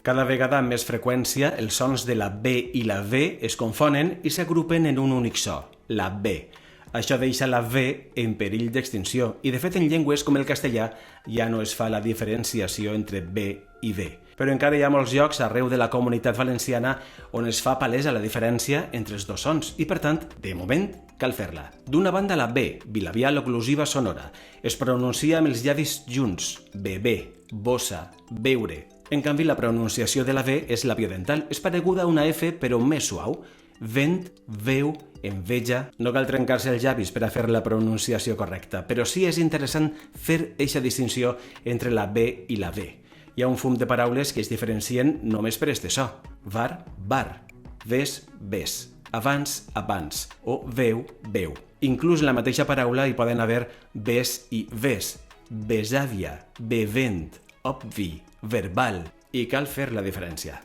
Cada vegada amb més freqüència els sons de la B i la V es confonen i s'agrupen en un únic so, la B. Això deixa la V en perill d'extinció i, de fet, en llengües com el castellà ja no es fa la diferenciació entre B i V. Però encara hi ha molts llocs arreu de la Comunitat Valenciana on es fa palesa la diferència entre els dos sons i, per tant, de moment, cal fer-la. D'una banda, la B, bilabial oclusiva sonora, es pronuncia amb els llavis junts, beber, bossa, beure. En canvi, la pronunciació de la V és labiodental, és pareguda a una F però més suau. Vent, veu, enveja... No cal trencar-se els llavis per a fer la pronunciació correcta, però sí és interessant fer eixa distinció entre la B i la V. Hi ha un fum de paraules que es diferencien només per este so. Var, bar. Ves, ves. Abans, abans. O veu, veu. Inclús en la mateixa paraula hi poden haver ves i ves. Besàvia, bevent, obvi, verbal. I cal fer la diferència.